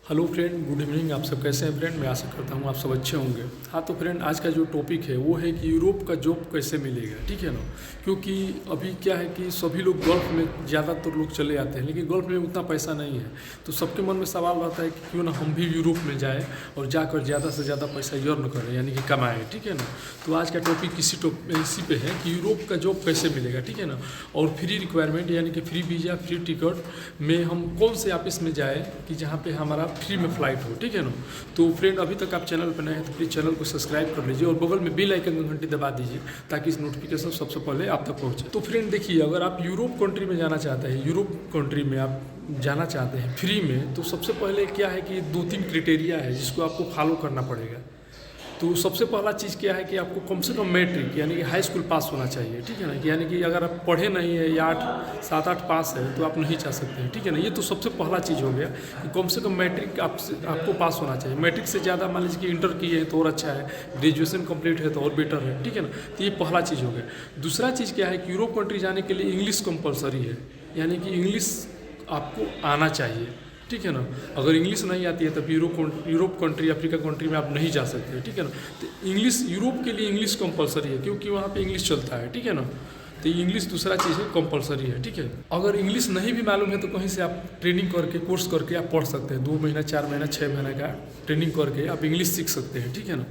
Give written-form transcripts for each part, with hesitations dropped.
Hello friend, good evening. आप सब कैसे हैं फ्रेंड? मैं आशा करता हूँ आप सब अच्छे होंगे। हाँ तो फ्रेंड, आज का जो टॉपिक है वो है कि यूरोप का जॉब कैसे मिलेगा, ठीक है ना। क्योंकि अभी क्या है कि सभी लोग गल्फ़ में ज़्यादातर लोग चले आते हैं, लेकिन गल्फ़ में उतना पैसा नहीं है। तो सबके मन में सवाल रहता है कि क्यों ना हम भी यूरोप में जाएँ और जाकर ज़्यादा से ज़्यादा पैसा अर्न करें, यानी कि कमाएँ, ठीक है ना। तो आज का टॉपिक इसी पे है कि यूरोप का जॉब कैसे मिलेगा, ठीक है ना। और फ्री रिक्वायरमेंट यानी कि फ्री वीज़ा, फ्री टिकट में हम कौन से ऑफिस में जाए कि जहाँ पे हमारा फ्री में फ़्लाइट हो, ठीक है ना। तो फ्रेंड, अभी तक आप चैनल पर नए हैं तो प्लीज़ चैनल को सब्सक्राइब कर लीजिए और बगल में बेल आइकन की घंटी दबा दीजिए ताकि इस नोटिफिकेशन सबसे पहले आप तक पहुँचे। तो फ्रेंड देखिए, अगर आप यूरोप कंट्री में जाना चाहते हैं, यूरोप कंट्री में आप जाना चाहते हैं फ्री में, तो सबसे पहले क्या है कि 2-3 क्राइटेरिया है जिसको आपको फॉलो करना पड़ेगा। तो सबसे पहला चीज़ क्या है कि आपको कम से कम मैट्रिक यानी कि हाई स्कूल पास होना चाहिए, ठीक है ना। यानी कि अगर आप पढ़े नहीं है या 7-8 पास है तो आप नहीं जा सकते हैं, ठीक है ना। ये तो सबसे पहला चीज़ हो गया कि कम से कम मैट्रिक आपको पास होना चाहिए। मैट्रिक से ज़्यादा मान लीजिए कि इंटर किए हैं तो और अच्छा है, ग्रेजुएशन कंप्लीट है तो और बेटर है, ठीक है ना। तो ये पहला चीज़ हो गया। दूसरा चीज़ क्या है कि यूरोप कंट्री जाने के लिए इंग्लिश कंपलसरी है, यानी कि इंग्लिश आपको आना चाहिए, ठीक है ना। अगर इंग्लिश नहीं आती है तब यूरोप कंट्री, अफ्रीका कंट्री में आप नहीं जा सकते, ठीक है ना। तो इंग्लिश, यूरोप के लिए इंग्लिश कंपलसरी है क्योंकि वहाँ पे इंग्लिश चलता है, ठीक है ना। तो इंग्लिश दूसरा चीज़ है, कंपलसरी है, ठीक है। अगर इंग्लिश नहीं भी मालूम है तो कहीं से आप ट्रेनिंग करके, कोर्स करके आप पढ़ सकते हैं। 2 महीना, 4 महीना, 6 महीने का ट्रेनिंग करके आप इंग्लिश सीख सकते हैं, ठीक है ना।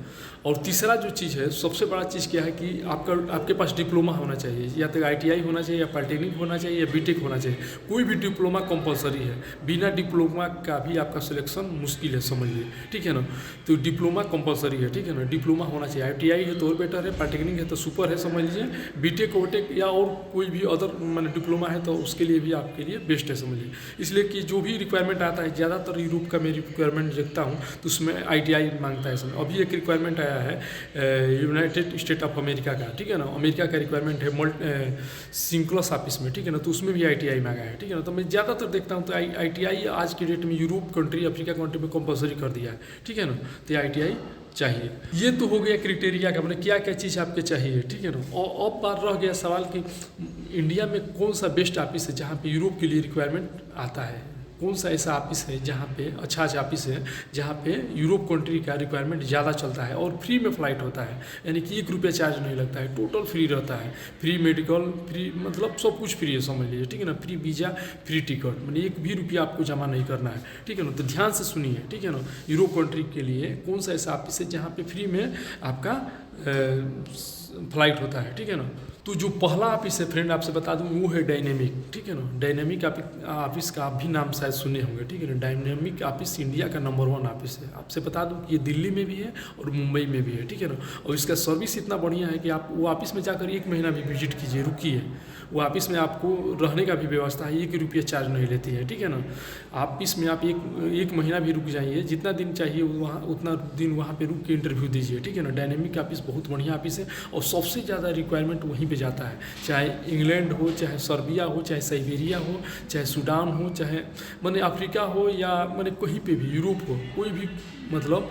और तीसरा जो चीज़ है, सबसे बड़ा चीज़ क्या है कि आपके पास डिप्लोमा होना चाहिए, या तो ITI होना चाहिए, या पॉलिटेक्निक होना चाहिए, या बीटेक होना चाहिए। कोई भी डिप्लोमा कंपलसरी है, बिना डिप्लोमा का भी आपका सिलेक्शन मुश्किल है, समझिए, ठीक है ना। तो डिप्लोमा कंपलसरी है, ठीक है ना। डिप्लोमा होना चाहिए, ITI है तो और बेटर है, पॉलिटेक्निक है तो सुपर है, समझ लीजिए। बीटेक वोटेक या और कोई भी अदर मैंने डिप्लोमा है तो उसके लिए भी आपके लिए बेस्ट है, समझिए। इसलिए कि जो भी रिक्वायरमेंट आता है, ज़्यादातर यूरोप का मैं रिक्वायरमेंट देखता हूँ तो उसमें ITI मांगता है। समझ, अभी एक रिक्वायरमेंट आया है यूनाइटेड स्टेट ऑफ अमेरिका का, ठीक है ना। अमेरिका का रिक्वायरमेंट है सिंक्लस ऑफिस में, ठीक है ना। तो उसमें भी ITI मांगा है, ठीक है ना। तो मैं ज़्यादातर देखता हूँ तो ITI आज की डेट में यूरोप कंट्री, अफ्रीका कंट्री में कंपलसरी कर दिया है, ठीक है ना। तो ITI चाहिए। ये तो हो गया क्राइटेरिया का, मतलब क्या क्या चीज़ आपके चाहिए, ठीक है ना। और अब बात रह गया सवाल कि इंडिया में कौन सा बेस्ट ऑफिस है जहाँ पे यूरोप के लिए रिक्वायरमेंट आता है। कौन सा ऐसा ऑफिस है जहाँ पे अच्छा ऑफिस है जहाँ पे यूरोप कंट्री का रिक्वायरमेंट ज़्यादा चलता है और फ्री में फ़्लाइट होता है, यानी कि 1 रुपया चार्ज नहीं लगता है, टोटल फ्री रहता है। फ्री मेडिकल, फ्री मतलब सब कुछ फ्री है, समझ लीजिए, ठीक है ना। फ्री वीज़ा, फ्री टिकट, मतलब 1 भी रुपया आपको जमा नहीं करना है, ठीक है ना। तो ध्यान से सुनिए, ठीक है ना। यूरोप कंट्री के लिए कौन सा ऐसा ऑफिस है जहाँ पे फ्री में आपका फ़्लाइट होता है, ठीक है ना। तो जो पहला ऑफिस है फ्रेंड, आपसे बता दूं, वो है डायनेमिक, ठीक है ना। डायनेमिक ऑफिस का आप भी नाम शायद सुने होंगे, ठीक है ना। डायनेमिक ऑफिस इंडिया का नंबर 1 ऑफिस है। आपसे बता दूं कि ये दिल्ली में भी है और मुंबई में भी है, ठीक है ना। और इसका सर्विस इतना बढ़िया है कि आप वो ऑफिस में जाकर 1 महीना भी विजिट कीजिए, रुकिए। वो ऑफिस में आपको रहने का भी व्यवस्था है, 1 रुपया चार्ज नहीं लेती है, ठीक है ना। ऑफिस में आप एक महीना भी रुक जाइए, जितना दिन चाहिए वहाँ उतना दिन वहाँ पे रुक के इंटरव्यू दीजिए, ठीक है ना। डायनेमिक ऑफिस बहुत बढ़िया ऑफिस है और सबसे ज़्यादा रिक्वायरमेंट वहीं पे जाता है, चाहे इंग्लैंड हो, चाहे सर्बिया हो, चाहे साइबेरिया हो, चाहे सूडान हो, चाहे माने अफ्रीका हो, या माने कहीं पे भी यूरोप हो, कोई भी मतलब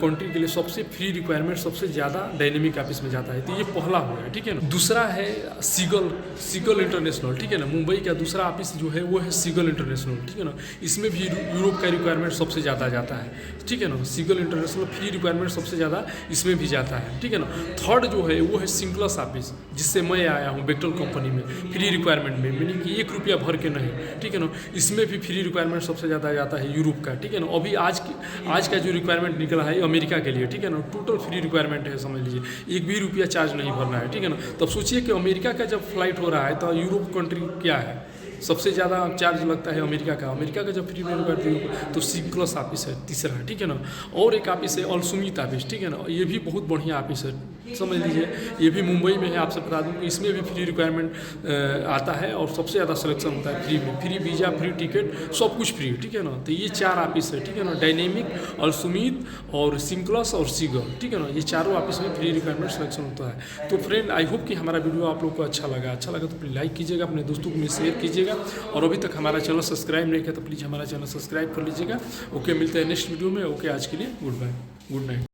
कंट्री के लिए सबसे फ्री रिक्वायरमेंट सबसे ज़्यादा डायनेमिक ऑफिस में जाता है। तो ये पहला हो गया, ठीक है ना। दूसरा है सीगल इंटरनेशनल, ठीक है ना। मुंबई का दूसरा ऑफिस जो है वो है सीगल इंटरनेशनल, ठीक है ना। इसमें भी यूरोप का रिक्वायरमेंट सबसे ज़्यादा जाता है, ठीक है ना। सीगल इंटरनेशनल फ्री रिक्वायरमेंट सबसे ज़्यादा इसमें भी जाता है, ठीक है ना। थर्ड जो है वो है सिंक्लस ऑफिस, जिससे मैं आया हूँ बेक्टल कंपनी में, फ्री रिक्वायरमेंट में, मीनिंग कि 1 रुपया भर के नहीं, ठीक है ना। इसमें भी फ्री रिक्वायरमेंट सबसे ज़्यादा जाता है यूरोप का, ठीक है ना। अभी आज का जो रिक्वायरमेंट निकला है अमेरिका के लिए, ठीक है ना, टोटल फ्री रिक्वायरमेंट है, समझ लीजिए, 1 भी रुपया चार्ज नहीं भरना है, ठीक है ना। तब सोचिए कि अमेरिका का जब फ्लाइट हो रहा है तो यूरोप कंट्री क्या है, सबसे ज़्यादा चार्ज लगता है अमेरिका का जब फ्री में करते हो तो सिंक्लस ऑफिस है तीसरा, ठीक है ना। और एक ऑफिस है अलसुमित ऑफिस, ठीक है ना। ये भी बहुत बढ़िया ऑफिस है, समझ लीजिए, ये भी मुंबई में है। आपसे बता दूं कि इसमें भी फ्री रिक्वायरमेंट आता है और सबसे ज़्यादा सिलेक्शन होता है फ्री में, फ्री वीज़ा, फ्री टिकट, सब कुछ फ्री, ठीक है ना। तो ये 4 ऑफिस है, ठीक है ना। डायनेमिक, अलसुमित और सिंक्लस और सीगल, ठीक है ना। ये चारों ऑफिस में फ्री रिक्वायरमेंट सिलेक्शन होता है। तो फ्रेंड, आई होप कि हमारा वीडियो आप लोग को अच्छा लगा तो प्लीज़ लाइक कीजिएगा, अपने दोस्तों को में शेयर कीजिएगा, और अभी तक हमारा चैनल सब्सक्राइब नहीं किया तो प्लीज़ हमारा चैनल सब्सक्राइब कर लीजिएगा। ओके, मिलते हैं नेक्स्ट वीडियो में। ओके, आज के लिए गुड बाय, गुड नाइट।